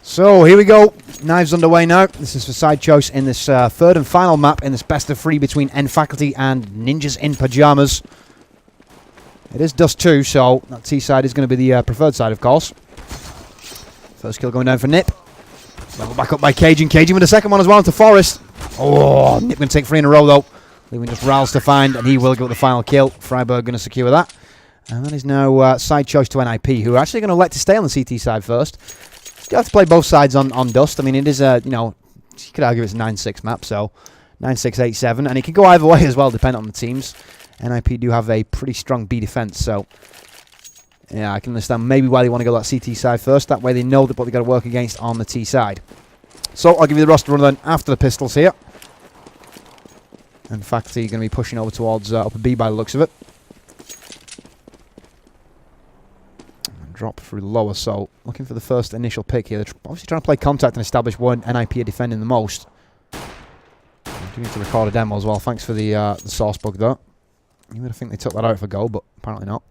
So here we go. Knives underway now. This is for side choice in this third and final map in this best of 3 between N Faculty and Ninjas in Pyjamas. It is Dust 2, so that T side is going to be the preferred side, of course. First kill going down for Nip. Level back up by Cajun. Cajun with the second one as well into Forest. Oh, Nip going to take 3 in a row though. Leaving just Rals to find, and he will get the final kill. Freiburg going to secure that. And that is now side choice to NIP, who are actually going to elect to stay on the CT side first. You have to play both sides on Dust. I mean, it is a, you could argue it's a 9-6 map, so 9-6, 8-7. And it can go either way as well, depending on the teams. NIP do have a pretty strong B defense, so yeah, I can understand maybe why they want to go that CT side first. That way they know what they've got to work against on the T side. So I'll give you the roster rundown after the pistols here. And Faculty going to be pushing over towards upper B by the looks of it. Drop through lower, so looking for the first initial pick here. They're obviously trying to play contact and establish where NIP are defending the most. I do need to record a demo as well. Thanks for the source bug though. You would think they took that out for goal, but apparently not.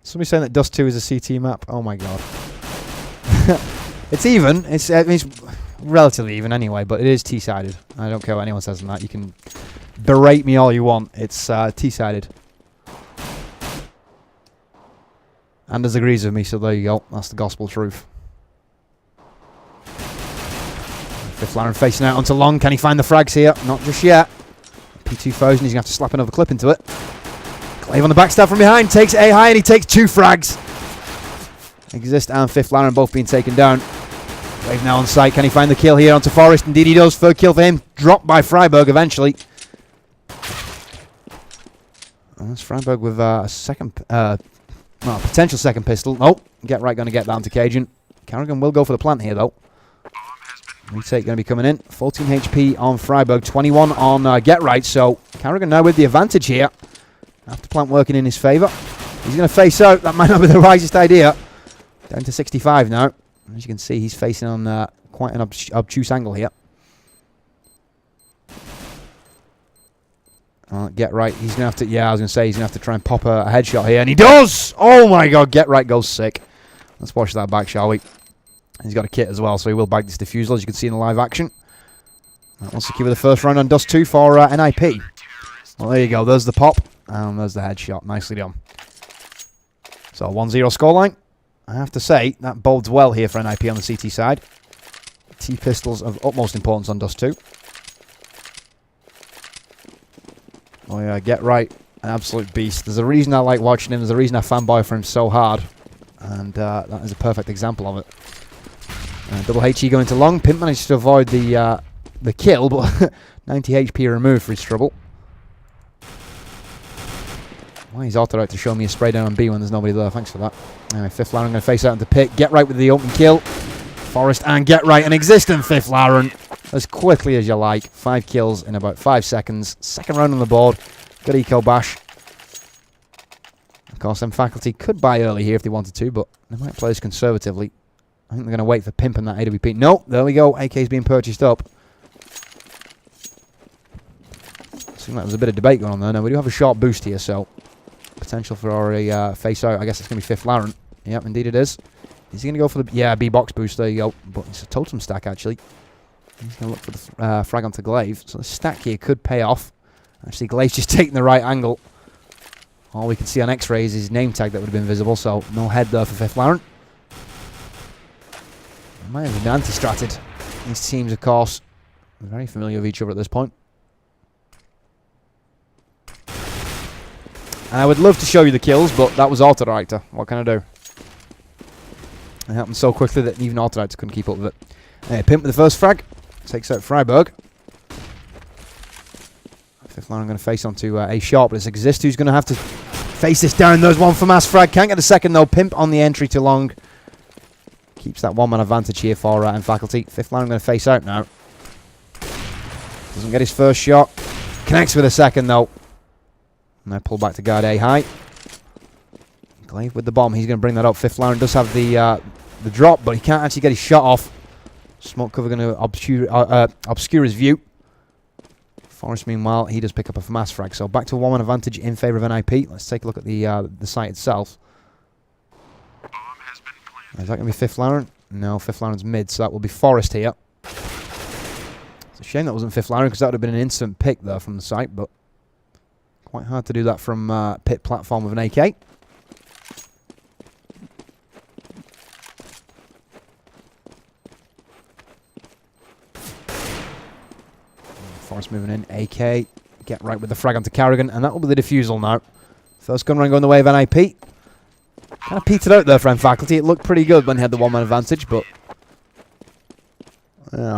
Somebody saying that Dust 2 is a CT map. Oh my god. It's even. It's relatively even anyway, but it is T-sided. I don't care what anyone says on that. You can berate me all you want. It's T-sided. Anders agrees with me, so there you go. That's the gospel truth. Fifth Laren facing out onto Long. Can he find the frags here? Not just yet. P2000, he's going to have to slap another clip into it. Glaive on the backstab from behind. Takes A high and he takes 2 frags. Exist and Fifth Laren both being taken down. Glaive now on site. Can he find the kill here onto Forest? Indeed he does. Third kill for him. Dropped by Freiburg eventually. And that's Freiburg with a second, potential second pistol. Nope. Get right going to get that onto Cajun. Carrigan will go for the plant here though. Retake going to be coming in. 14 HP on Freiburg. 21 on Get Right. So Carrigan now with the advantage here. After plant working in his favour. He's going to face out. That might not be the wisest idea. Down to 65 now. As you can see, he's facing on quite an obtuse angle here. Get Right. He's going to have to, yeah, I was going to say, he's going to have to try and pop a headshot here. And he does! Oh my god, Get Right goes sick. Let's watch that back, shall we? He's got a kit as well, so he will bag this defusal, as you can see in the live action. That will secure the first round on Dust 2 for NIP. Well, there you go. There's the pop. And there's the headshot. Nicely done. So, 1-0 scoreline. I have to say, that bodes well here for NIP on the CT side. T-pistols of utmost importance on Dust 2. Oh yeah, Get Right. An absolute beast. There's a reason I like watching him. There's a reason I fanboy for him so hard. And that is a perfect example of it. Double HE going to Long. Pimp managed to avoid the kill, but 90 HP removed for his trouble. Why he's auto out to show me a spray down on B when there's nobody there. Thanks for that. Anyway, Fifth Laren going to face out into Pit. Get Right with the open kill. Forest and Get Right. An existent Fifth Laren. As quickly as you like. 5 kills in about 5 seconds. Second round on the board. Good eco bash. Of course, them Faculty could buy early here if they wanted to, but they might play this conservatively. I think they're going to wait for Pimp and that AWP. Nope, there we go. AK's being purchased up. Seems like there's a bit of debate going on there. Now, we do have a short boost here, so potential for a face out. I guess it's going to be Fifth Laren. Yep, indeed it is. Is he going to go for the... Yeah, B-box boost. There you go. But it's a totem stack, actually. He's going to look for the frag onto Glaive. So the stack here could pay off. Actually, Glaive's just taking the right angle. All we can see on X-ray is his name tag that would have been visible, so no head there for Fifth Laren. Might have been anti-stratted. These teams, of course, are very familiar with each other at this point. And I would love to show you the kills, but that was Autodirector. What can I do? It happened so quickly that even Autodirector couldn't keep up with it. Pimp with the first frag. Takes out Freiburg. Fifth Laren going to face onto A Sharp, but it's Exist who's going to have to face this down. There's one for Mass Frag. Can't get the second though. Pimp on the entry to Long. Keeps that one-man advantage here for M Faculty. Fifth Laren going to face out now. Doesn't get his first shot. Connects with a second though. And they pull back to guard A high. Glaive with the bomb. He's going to bring that up. Fifth Laren does have the drop, but he can't actually get his shot off. Smoke cover going to obscure his view. Forest, meanwhile, he does pick up a FAMAS frag. So back to a one-man advantage in favour of NIP. Let's take a look at the site itself. Is that going to be Fifth Laren? No, Fifth Laren's mid, so that will be Forest here. It's a shame that wasn't Fifth Laren, because that would have been an instant pick there from the site, but quite hard to do that from pit platform with an AK. Forest moving in, AK, get right with the frag onto Carrigan, and that will be the defusal now. First gun run going the way of NIP. Kind of petered out there for M Faculty. It looked pretty good when he had the one-man advantage, but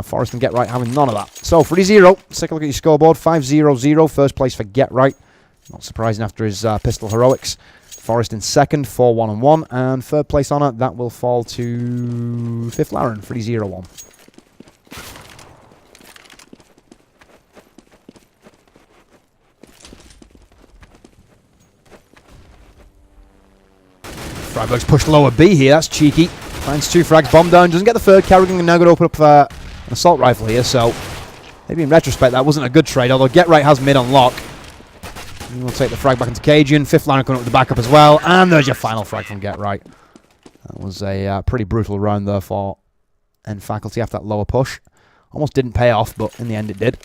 Forest and Get Right having none of that. So, 3-0. Let's take a look at your scoreboard. 5-0-0. First place for Get Right. Not surprising after his pistol heroics. Forest in second, 4-1-1. And third place on it, that will fall to Fifth Laren, 3-0-1. Fragberg's pushed lower B here, that's cheeky. Finds 2 frags, bomb down, doesn't get the third. Carrigan now going to open up an assault rifle here, so maybe in retrospect that wasn't a good trade, although Get Right has mid on lock. And we'll take the frag back into Cajun. Fifth Laren coming up with the backup as well, and there's your final frag from Get Right. That was a pretty brutal round there for N Faculty after that lower push. Almost didn't pay off, but in the end it did.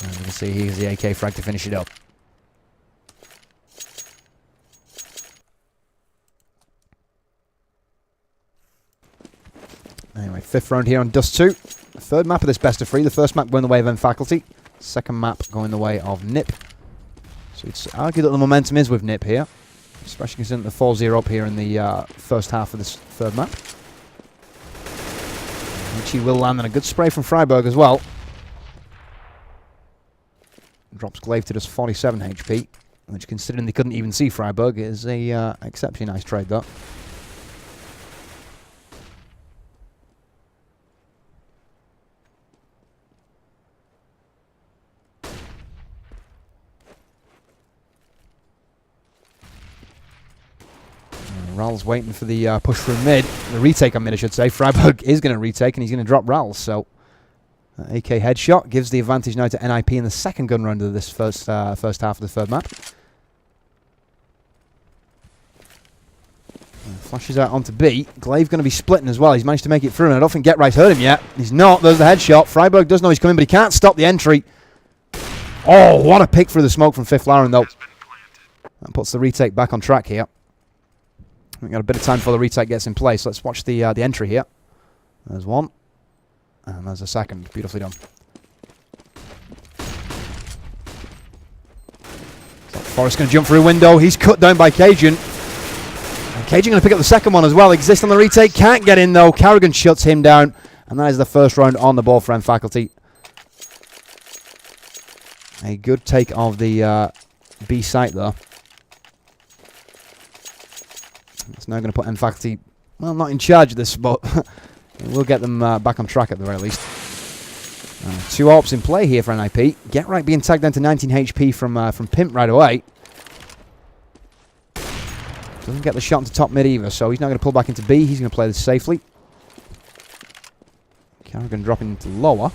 And you can see here's the AK frag to finish it up. Anyway, 5th round here on Dust 2. The third map of this best of 3. The first map going the way of M Faculty. Second map going the way of NIP. So it's argued that the momentum is with NIP here. Especially considering the 4-0 up here in the first half of this third map. Which he will land, and a good spray from Freiburg as well. Drops Glaive to just 47 HP. Which, considering they couldn't even see Freiburg, is a exceptionally nice trade though. Ral's waiting for the push from mid. The retake on mid, I should say. Freiburg is going to retake, and he's going to drop Ral. So, AK headshot gives the advantage now to NIP in the second gun round of this first half of the third map. Flashes out onto B. Glaive going to be splitting as well. He's managed to make it through, and I don't think Get Right's hurt him yet. He's not. There's the headshot. Freiburg does know he's coming, but he can't stop the entry. Oh, what a pick through the smoke from Fifth Laren, though. That puts the retake back on track here. We've got a bit of time before the retake gets in place. Let's watch the entry here. There's one. And there's a second. Beautifully done. So Forrest going to jump through a window. He's cut down by Cajun. And Cajun going to pick up the second one as well. Exists on the retake. Can't get in though. Carrigan shuts him down. And that is the first round on the board for M Faculty. A good take of the B site though. It's now going to put M Faculty, well, not in charge of this, but we'll get them back on track at the very least. 2 AWPs in play here for NIP. Get Right being tagged down to 19 HP from Pimp right away. Doesn't get the shot into top mid either, so he's now going to pull back into B. He's going to play this safely. Carrigan dropping into lower.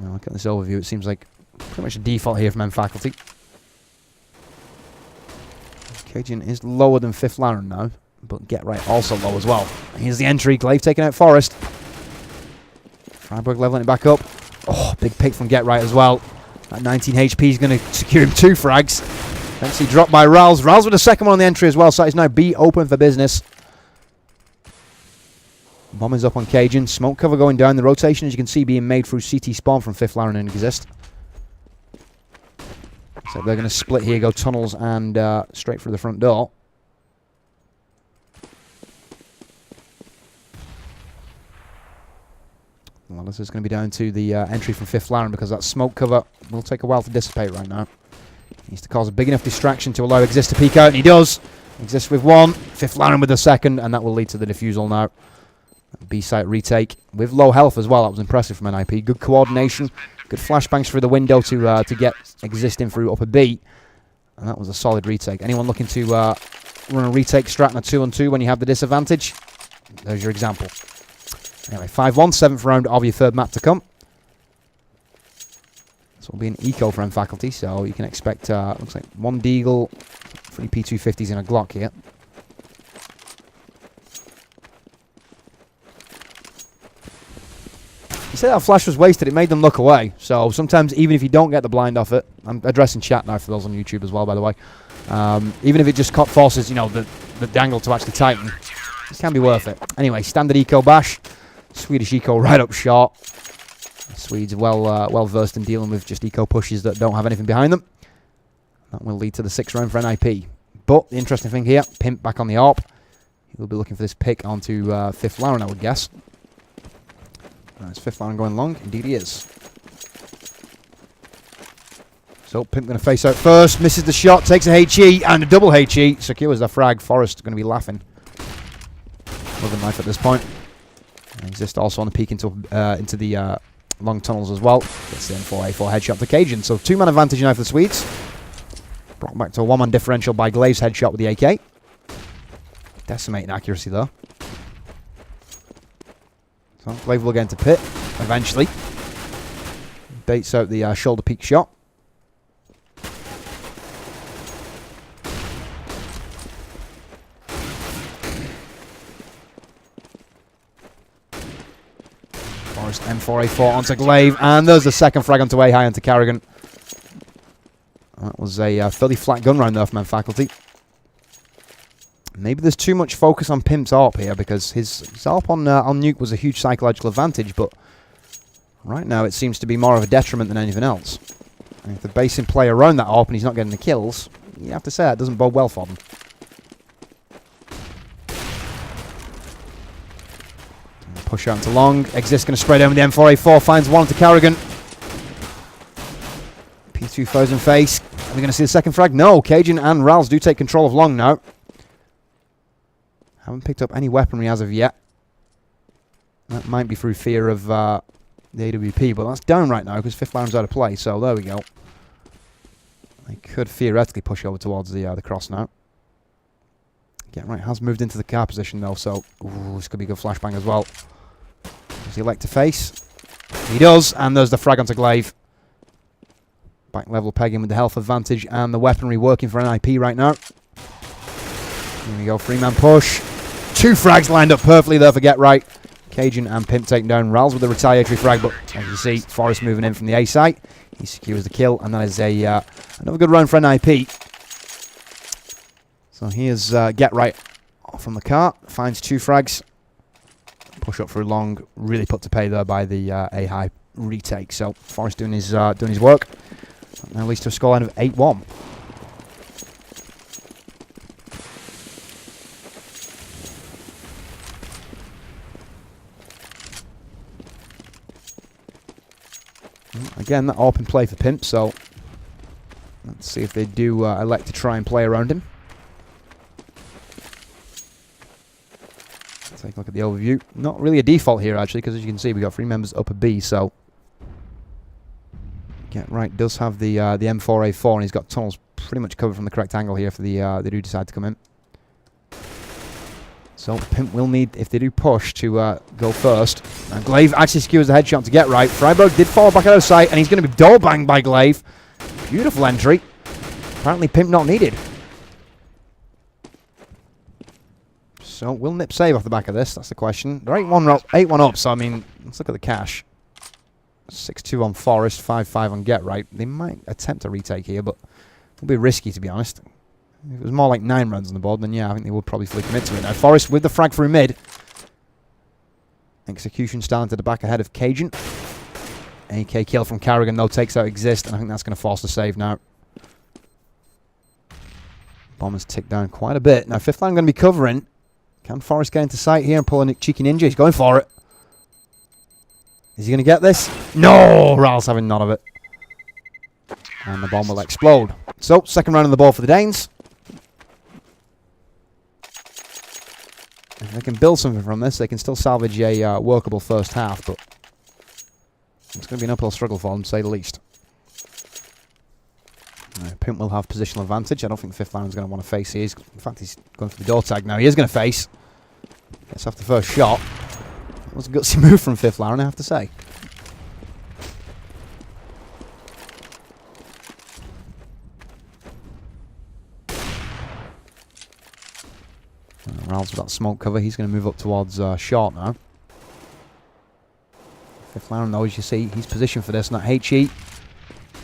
Now look at this overview. It seems like pretty much a default here from M Faculty. Cajun is lower than Fifth Laren now, but Get Right also low as well. Here's the entry. Glaive taking out Forest. Freiburg leveling it back up. Oh, big pick from Get Right as well. That 19 HP is going to secure him 2 frags. Eventually dropped by Rals. Rals with the second one on the entry as well, so it's now B open for business. Bomb is up on Cajun. Smoke cover going down. The rotation, as you can see, being made through CT spawn from Fifth Laren and Exist. So they're going to split here, go tunnels and straight through the front door. Well, this is going to be down to the entry from Fifth Laren because that smoke cover will take a while to dissipate right now. He needs to cause a big enough distraction to allow Exist to peek out, and he does. Exist with 1, Fifth Laren with the second, and that will lead to the defusal now. B-site retake with low health as well. That was impressive from NIP. Good coordination, good flashbangs through the window to get Exist in through upper B, and that was a solid retake. Anyone looking to run a retake strat and a 2-on-2 when you have the disadvantage? There's your example. Anyway, 5-1, 7th round of your third map to come. This will be an eco for faculty, so you can expect, looks like 1 Deagle, 3 P250s and a Glock here. You said that flash was wasted, it made them look away. So sometimes, even if you don't get the blind off it, I'm addressing chat now for those on YouTube as well, by the way. Even if it just forces, you know, the angle to actually tighten, it can be worth it. Anyway, standard eco bash. Swedish eco right up short. The Swedes are well versed in dealing with just eco pushes that don't have anything behind them. That will lead to the 6th round for NIP. But the interesting thing here, Pimp back on the ARP. He'll be looking for this pick onto 5th Lauren, I would guess. Is 5th Lauren going long? Indeed he is. So Pimp going to face out first, misses the shot, takes a HE and a double HE, secures the frag. Forrest going to be laughing. Love a knife at this point. Exist also on the peak into the long tunnels as well. Gets the M4A4 headshot to Cajun. So 2-man advantage now for the Swedes. Brought back to a 1-man differential by Glaive's headshot with the AK. Decimating accuracy though. So Glaive will get into pit eventually. Baits out the shoulder peak shot. Forrest M4A4 onto Glaive, and there's the second frag onto A high onto Carrigan. That was a fairly flat gun round there for faculty. Maybe there's too much focus on Pimp's ARP here, because his ARP on Nuke was a huge psychological advantage, but right now it seems to be more of a detriment than anything else. And if they're basing play around that ARP and he's not getting the kills, you have to say that doesn't bode well for them. Push out into long. Exist going to spray down with the M4A4. Finds one to Carrigan. P2000 face. Are we going to see the second frag? No. Cajun and Rals do take control of long now. Haven't picked up any weaponry as of yet. That might be through fear of the AWP, but that's down right now because 5th Lauren's out of play. So there we go. They could theoretically push over towards the cross now. Get right. Has moved into the car position though, so this could be a good flashbang as well. Does he elect to face? He does, and there's the frag onto Glaive. Back level pegging with the health advantage and the weaponry working for NIP right now. Here we go, 3-man push. 2 frags lined up perfectly there for Get Right. Cajun and Pimp taking down Rals with the retaliatory frag, but as you see, Forrest moving in from the A site. He secures the kill, and that is another good round for NIP. So here's Get Right from the car. Finds 2 frags. Push up through long. Really put to pay there by the A high retake. So Forrest doing his work. That now leads to a scoreline of 8-1. Again, that ARP in play for Pimp, so let's see if they do elect to try and play around him. Let's take a look at the overview. Not really a default here, actually, because as you can see, we got 3 members upper B, so Get Right does have the M4A4, and he's got tunnels pretty much covered from the correct angle here for they do decide to come in. So Pimp will need, if they do push, to go first. And Glaive actually secures the headshot to Get Right. Freiburg did fall back out of sight, and he's going to be door banged by Glaive. Beautiful entry. Apparently Pimp not needed. So will Nip save off the back of this? That's the question. They're 8-1 up, so I mean, let's look at the cash. 6-2 on Forrest, 5-5 on Get Right. They might attempt a retake here, but it'll be risky, to be honest. If it was more like 9 runs on the board, then yeah, I think they would probably fully commit to it. Now Forrest with the frag through mid. Execution starting to the back ahead of Cajun. AK kill from Carrigan, though, takes out Exist, and I think that's going to force the save now. Bombers tick down quite a bit. Now 5th Line going to be covering. Can Forrest get into sight here and pull a cheeky ninja? He's going for it. Is he going to get this? No! Ral's having none of it. And the bomb will explode. So, second round on the ball for the Danes. If they can build something from this, they can still salvage a workable first half, but it's going to be an uphill struggle for them, to say the least. Pimp will have positional advantage. I don't think the 5th line's going to want to face here. In fact, he's going for the door tag now. He is going to face. Gets off the first shot. It was a gutsy move from Fifth Lauren, I have to say. Ral's with that smoke cover. He's going to move up towards short now. Fifth Lauren, though, as you see, he's positioned for this. And that HE,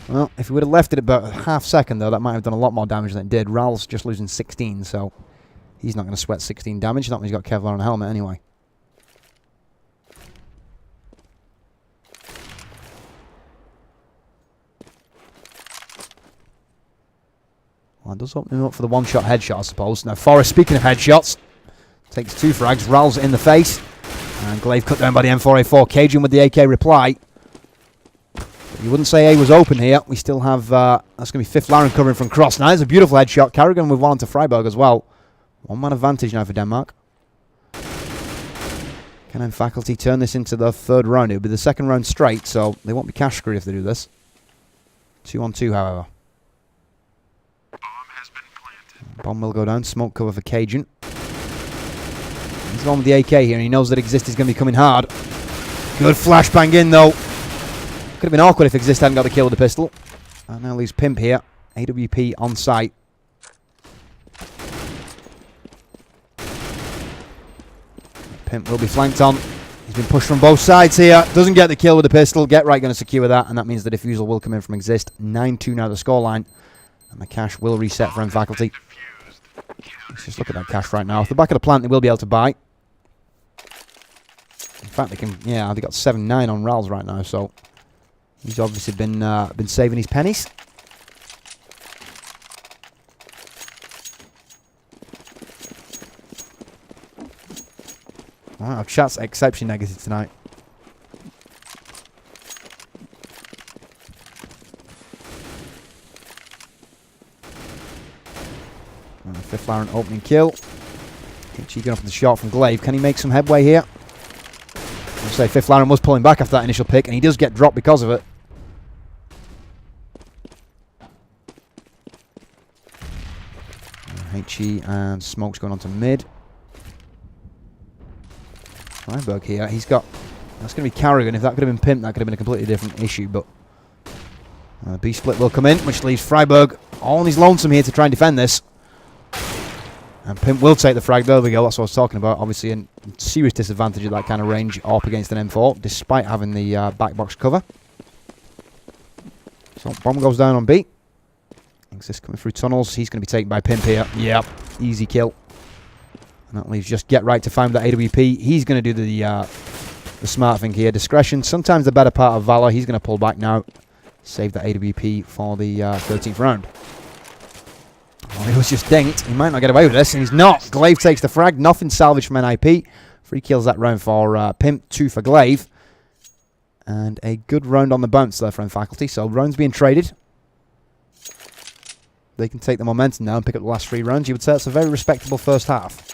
well, if he would have left it about a half second, though, that might have done a lot more damage than it did. Ral's just losing 16, so he's not going to sweat 16 damage. Not when he's got Kevlar on a helmet anyway. Well, it does open him up for the one-shot headshot, I suppose. Now, Forrest, speaking of headshots, takes 2 frags. Ral's in the face. And Glaive cut down by the M4A4. Cajun with the AK reply. You wouldn't say A was open here. We still have, that's going to be Fifth Lauren covering from cross. Now, there's a beautiful headshot. Carrigan with one onto Freiburg as well. 1-man advantage now for Denmark. Can then Faculty turn this into the 3rd round? It'll be the 2nd round straight, so they won't be cash screwed if they do this. 2-on-2, however. Bomb will go down. Smoke cover for Cajun. He's on with the AK here, and he knows that Exist is going to be coming hard. Good flashbang in, though. Could have been awkward if Exist hadn't got the kill with the pistol. And now leaves Pimp here. AWP on site. Pimp will be flanked on. He's been pushed from both sides here. Doesn't get the kill with the pistol. Get right going to secure that, and that means the defusal will come in from Exist. 9-2 now the scoreline. And the cash will reset for M Faculty. Let's just look at that cash right now. Off the back of the plant, they will be able to buy. In fact, they can. Yeah, they got 7-9 on Rals right now, so he's obviously been saving his pennies. Wow, our chat's exceptionally negative tonight. Fifth Lauren opening kill. Hitchy going up with the shot from Glaive. Can he make some headway here? I'll say Fifth Lauren was pulling back after that initial pick, and he does get dropped because of it. Hitchy and Smoke's going on to mid. Freiburg here. He's got. That's going to be Carrigan. If that could have been Pimp, that could have been a completely different issue, but B split will come in, which leaves Freiburg all on his lonesome here to try and defend this. And Pimp will take the frag. There we go. That's what I was talking about. Obviously, a serious disadvantage at that kind of range up against an M4, despite having the back box cover. So, bomb goes down on B. Exist coming through tunnels. He's going to be taken by Pimp here. Yep. Easy kill. And that leaves just Get Right to find that AWP. He's going to do the smart thing here. Discretion. Sometimes the better part of Valor. He's going to pull back now. Save the AWP for the 13th round. Oh, he was just dinked. He might not get away with this, and he's not. Glaive takes the frag. Nothing salvaged from NIP. 3 kills that round for Pimp, 2 for Glaive. And a good round on the bounce there from Faculty. So rounds being traded. They can take the momentum now and pick up the last 3 rounds. You would say it's a very respectable first half.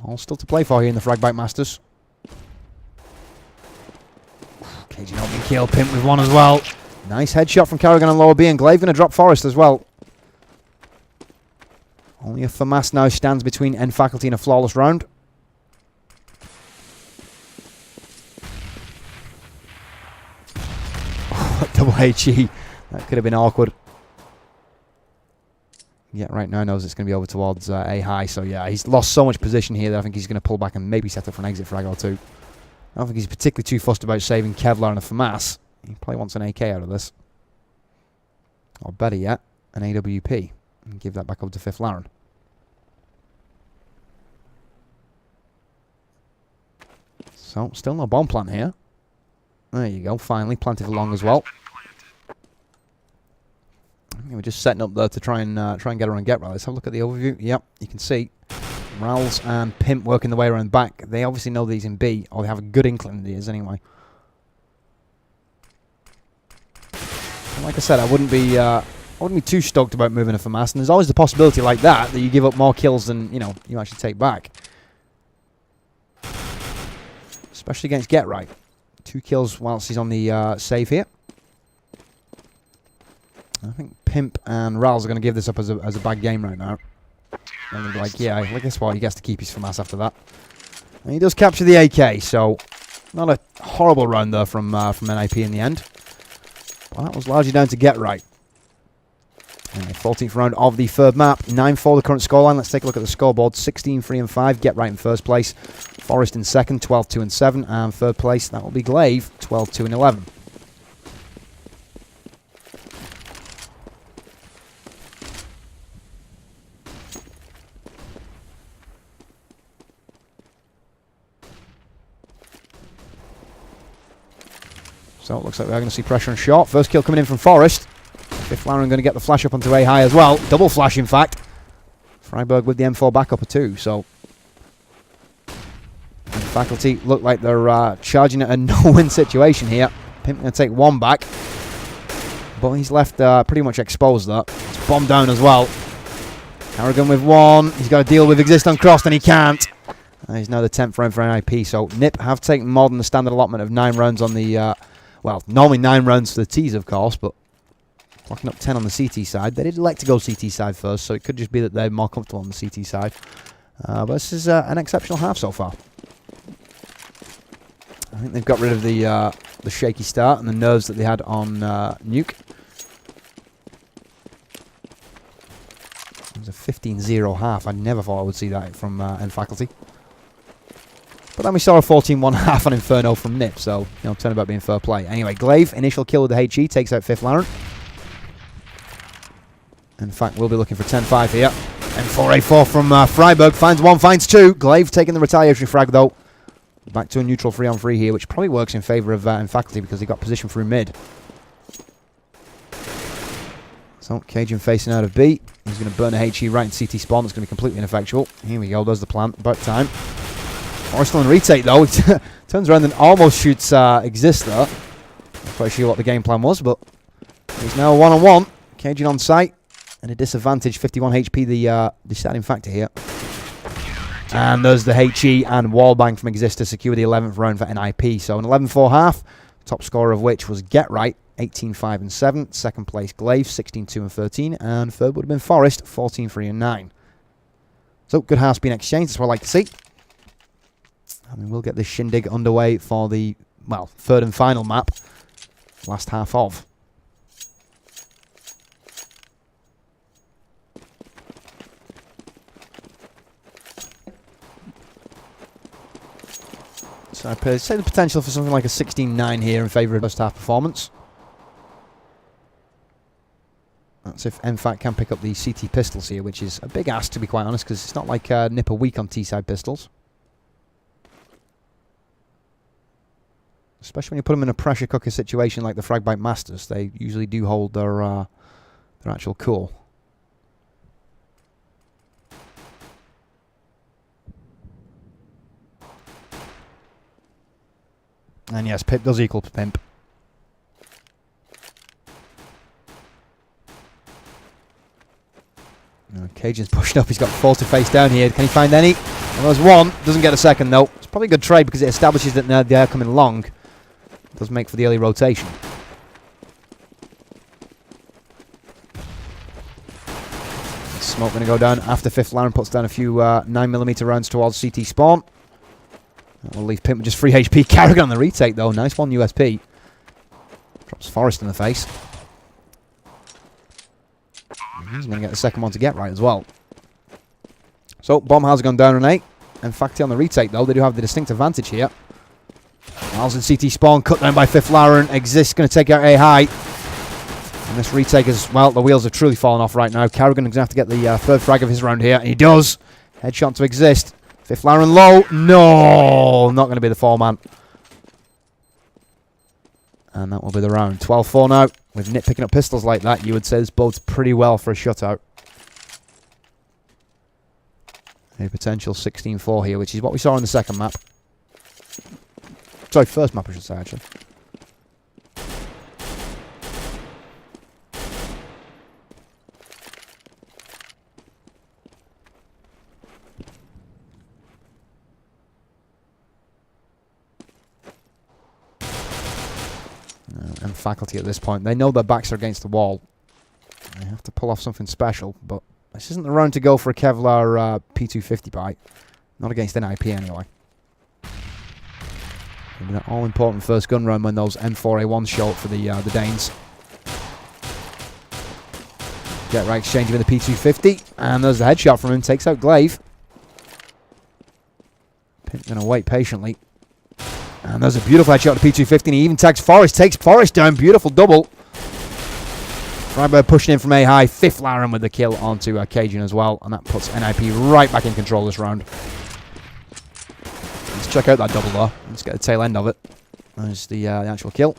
All still to play for here in the Fragbite Masters. Cajun opening kill. Pimp with 1 as well. Nice headshot from Carrigan on lower B, and Glaive going to drop Forrest as well. Only a FAMAS now stands between N Faculty and a flawless round. Oh, double HE. That could have been awkward. Yeah, right now knows it's going to be over towards A high. So yeah, he's lost so much position here that I think he's going to pull back and maybe set up for an exit frag or 2. I don't think he's particularly too fussed about saving Kevlar and a FAMAS. He probably wants an AK out of this. Or better yet, an AWP. And give that back up to Fifth Lauren. So, still no bomb plant here. There you go, finally planted along as well. We're just setting up there to try and get around Get Right. Let's have a look at the overview. Yep, you can see Rals and Pimp working the way around back. They obviously know that he's in B, or they have a good inkling that he is anyway. And like I said, I wouldn't be too stoked about moving a FAMAS, and there's always the possibility like that you give up more kills than you actually take back. Especially against Get Right. 2 kills whilst he's on the save here. I think Pimp and Rals are going to give this up as a bad game right now. And they'll be like, yeah, I guess what? He gets to keep his FAMAS after that. And he does capture the AK, so not a horrible round there from NIP in the end. But that was largely down to Get Right. And the 14th round of the third map. 9-4 the current scoreline. Let's take a look at the scoreboard. 16-3-5. Get Right in first place. Forest in second. 12-2-7. And third place, that will be Glaive. 12-2-11. So it looks like we're going to see pressure on short. First kill coming in from Forest. Fifth Lauren going to get the flash up onto A high as well. Double flash, in fact. Freiburg with the M4 backup of 2. So Faculty look like they're charging at a no-win situation here. Pimp going to take one back. But he's left pretty much exposed there. It's bombed down as well. Carrigan with one. He's got to deal with Exist uncrossed and he can't. He's now the 10th round for NIP. So NIP have taken more than the standard allotment of 9 rounds on the... well, normally 9 rounds for the T's, of course, but clocking up 10 on the CT side. They did elect to go CT side first, so it could just be that they're more comfortable on the CT side. But this is an exceptional half so far. I think they've got rid of the shaky start and the nerves that they had on Nuke. It was a 15-0 half. I never thought I would see that from Faculty. But then we saw a 14-1 half on Inferno from NIP, so, you know, turn about being fair play. Anyway, Glaive, initial kill with the HE, takes out 5th Laren. In fact, we'll be looking for 10-5 here. And 4A4 from Freiburg, finds 1, finds 2. Glaive taking the retaliatory frag, though. Back to a neutral 3-on-3 here, which probably works in favour of Faculty because he got position through mid. So, Cajun facing out of B. He's going to burn a HE right in CT spawn. That's going to be completely ineffectual. Here we go, there's the plan. About time. Forrest on retake though. He turns around and almost shoots Exist there. Not quite sure what the game plan was, but he's now a one-on-one. Cajun on site. And a disadvantage, 51 HP, the deciding factor here. And there's the HE and wallbang from Exist to secure the 11th round for NIP. So an 11-4 half, top scorer of which was Get Right, 18-5-7. Second place Glaive, 16-2-13. And third would have been Forest, 14-3-9. So good halves being exchanged, that's what I like to see. And we'll get this shindig underway for the, well, third and final map. Last half of. So I'd say the potential for something like a 16-9 here in favour of first half performance. That's if MFAT can pick up the CT pistols here, which is a big ask to be quite honest, because it's not like Nip are weak on T-side pistols. Especially when you put them in a pressure cooker situation like the Fragbite Masters, they usually do hold their actual cool. And yes, Pip does equal to Pimp. Cajun's pushed up, he's got 4 to face down here. Can he find any? Well, there's one, doesn't get a second though. It's probably a good trade because it establishes that they are coming long. It does make for the early rotation. Smoke going to go down after 5th Laren puts down a few 9mm rounds towards CT spawn. That will leave Pimp with just 3 HP. Carrigan on the retake though. Nice one USP. Drops Forrest in the face. He's going to get the second one to Get Right as well. So Bomb has gone down on 8. And Facty on the retake though. They do have the distinct advantage here. Miles in CT spawn. Cut down by 5th Laren. Exist going to take out A high. And this retake as well. The wheels have truly fallen off right now. Carrigan is going to have to get the third frag of his round here. And he does. Headshot to Exist. 5th Laren low. No! Not going to be the 4-man. And that will be the round. 12-4 now. With Nip picking up pistols like that, you would say this bodes pretty well for a shutout. A potential 16-4 here, which is what we saw in the second map. Sorry, first map I should say, actually. And Faculty at this point, they know their backs are against the wall. They have to pull off something special, but this isn't the round to go for a Kevlar P250 bite. Not against NIP anyway. It'll be that all-important first gun round when those M4A1s show up for the Danes. Get right exchanging with the P250, and there's the headshot from him. Takes out Glaive. Pimp's going to wait patiently. And there's a beautiful headshot to P250, and he even tags Forrest. Takes Forrest down. Beautiful double. Fragbite pushing in from A high. Fifth Laren with the kill onto Cajun as well. And that puts NIP right back in control this round. Let's check out that double though. Let's get the tail end of it. There's the actual kill.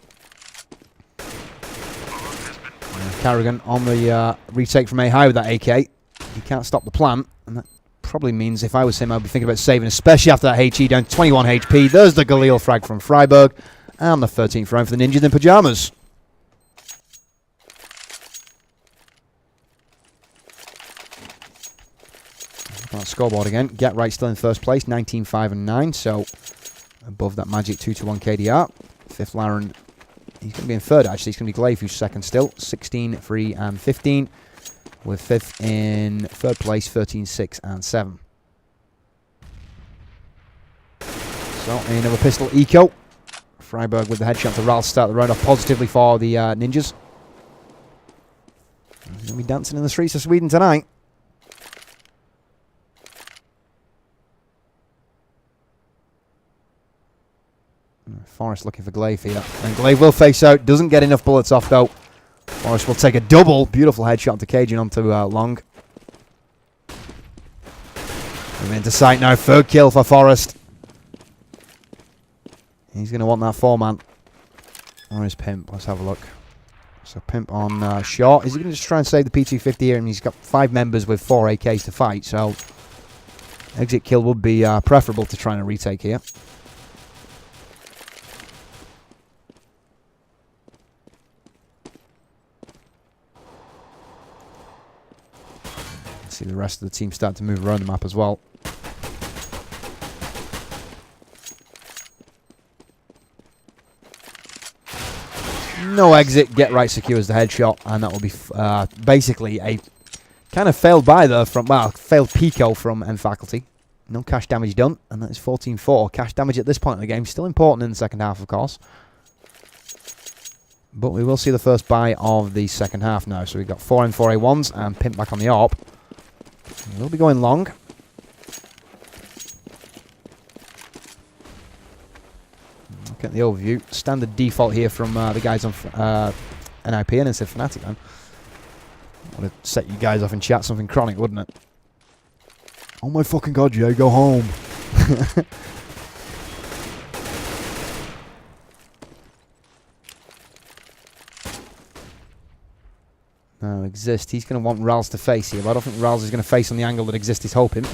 Carrigan on the retake from A high with that AK. He can't stop the plant. And that probably means if I was him, I'd be thinking about saving, especially after that HE down 21 HP. There's the Galil frag from Freiburg. And the 13th round for the Ninjas in Pyjamas. Scoreboard again. Get right still in first place, 19-5-9, so above that magic 2-1 KDR. Fifth Laren, he's going to be in third actually. He's going to be Glaive, who's second still, 16-3-15, with fifth in third place, 13-6-7. So another pistol eco. Freiburg with the headshot to Ralph start the round off positively for the Ninjas. He's going to be dancing in the streets of Sweden tonight. Forrest looking for Glaive here. And Glaive will face out. Doesn't get enough bullets off though. Forrest will take a double. Beautiful headshot to Cajun onto Long. Moving into sight now. Third kill for Forrest. He's going to want that 4-man. Or is Pimp? Let's have a look. So Pimp on short. Is he going to just try and save the P250 here? And he's got 5 members with 4 AKs to fight. So exit kill would be preferable to trying to retake here. See the rest of the team start to move around the map as well. No exit, get right secures the headshot, and that will be basically a kind of failed buy there from, well, failed Pico from M Faculty. No cash damage done, and that is 14-4. Cash damage at this point in the game, still important in the second half, of course. But we will see the first buy of the second half now. So we've got 4 M4A1s and Pimp back on the AWP. We'll be going long. Look at the overview. Standard default here from the guys on NIP and instead Fnatic then. Would have set you guys off in chat something chronic, wouldn't it? Oh my fucking god, Jay, go home. No, Exist. He's going to want Rals to face here, but I don't think Rals is going to face on the angle that Exist is hoping.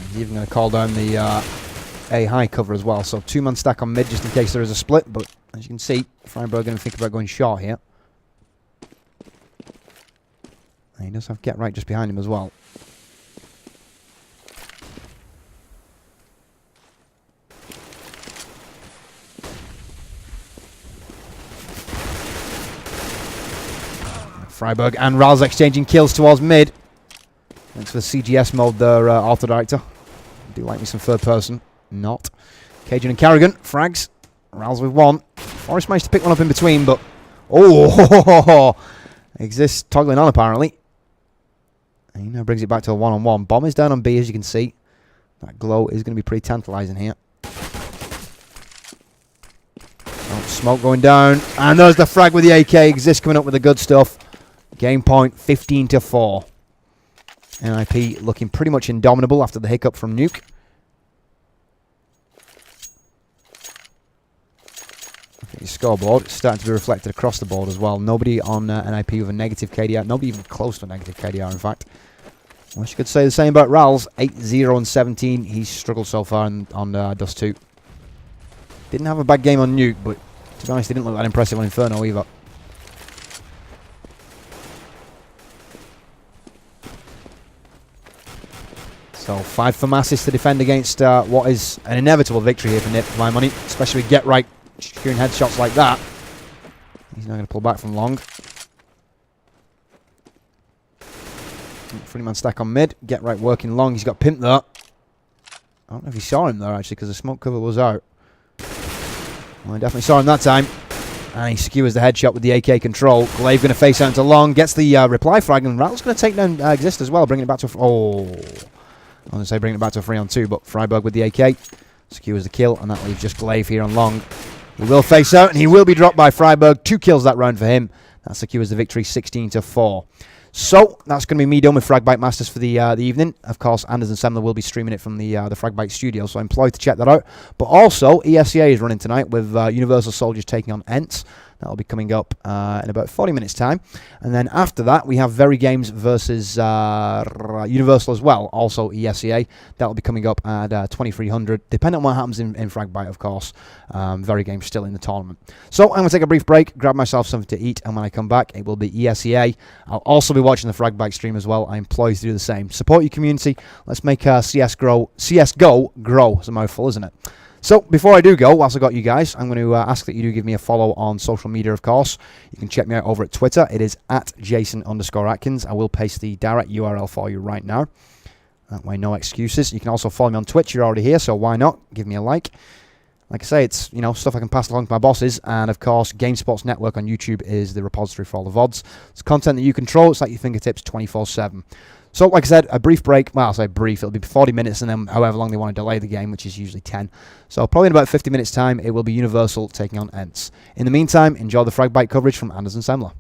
He's even going to call down the A high cover as well. So 2-man stack on mid just in case there is a split, but as you can see, Freiburg going to think about going short here. And he does have Get Right just behind him as well. Freiburg and Rals exchanging kills towards mid. Thanks for the CGS mode there, Auto Director. I do like me some third person. Not. Cajun and Carrigan. Frags. Rals with 1. Forrest managed to pick one up in between, but... Oh! Exists toggling on, apparently. And he now brings it back to a 1-on-1. Bomb is down on B, as you can see. That glow is going to be pretty tantalising here. Oh, smoke going down. And there's the frag with the AK. Exist coming up with the good stuff. Game point 15-4. NIP looking pretty much indomitable after the hiccup from Nuke. I think the scoreboard is starting to be reflected across the board as well. Nobody on NIP with a negative KDR. Nobody even close to a negative KDR, in fact. Well, you could say the same about Rals. 8-0-17. He's struggled so far on Dust 2. Didn't have a bad game on Nuke, but to be honest, he didn't look that impressive on Inferno either. So 5 for Masses to defend against what is an inevitable victory here for Nip, for my money. Especially with Get Right securing headshots like that. He's now going to pull back from long. Free-man stack on mid. Get right working long. He's got pimped there. I don't know if he saw him there, actually, because the smoke cover was out. Well, I definitely saw him that time. And he skewers the headshot with the AK control. Glaive going to face out into long. Gets the reply frag. And Rattle's going to take down Exist as well. Bringing it back to... Oh. I was going to say bringing it back to a 3-on-2. But Freiburg with the AK. Skewers the kill. And that leaves just Glaive here on long. He will face out. And he will be dropped by Freiburg. 2 kills that round for him. That secures the victory 16-4. So, that's going to be me done with Fragbite Masters for the evening. Of course, Anders and Semler will be streaming it from the Fragbite studio, so I'm employed to check that out. But also, ESEA is running tonight with Universal Soldiers taking on Ents. That'll be coming up in about 40 minutes' time. And then after that, we have Very Games versus Universal as well, also ESEA. That'll be coming up at 2300, depending on what happens in Fragbite, of course. Very Games still in the tournament. So I'm going to take a brief break, grab myself something to eat, and when I come back, it will be ESEA. I'll also be watching the Fragbite stream as well. I'm employed to do the same. Support your community. Let's make CSGO grow. It's a mouthful, isn't it? So, before I do go, whilst I got you guys, I'm going to ask that you do give me a follow on social media, of course. You can check me out over at Twitter. It is at Jason_Atkins. I will paste the direct URL for you right now. That way, no excuses. You can also follow me on Twitch. You're already here, so why not? Give me a like. Like I say, it's stuff I can pass along to my bosses. And, of course, GameSports Network on YouTube is the repository for all the VODs. It's content that you control. It's at your fingertips 24/7. So, like I said, a brief break. Well, I'll say brief. It'll be 40 minutes and then however long they want to delay the game, which is usually 10. So, probably in about 50 minutes' time, it will be Universal taking on Ents. In the meantime, enjoy the Fragbite coverage from Anders and Semler.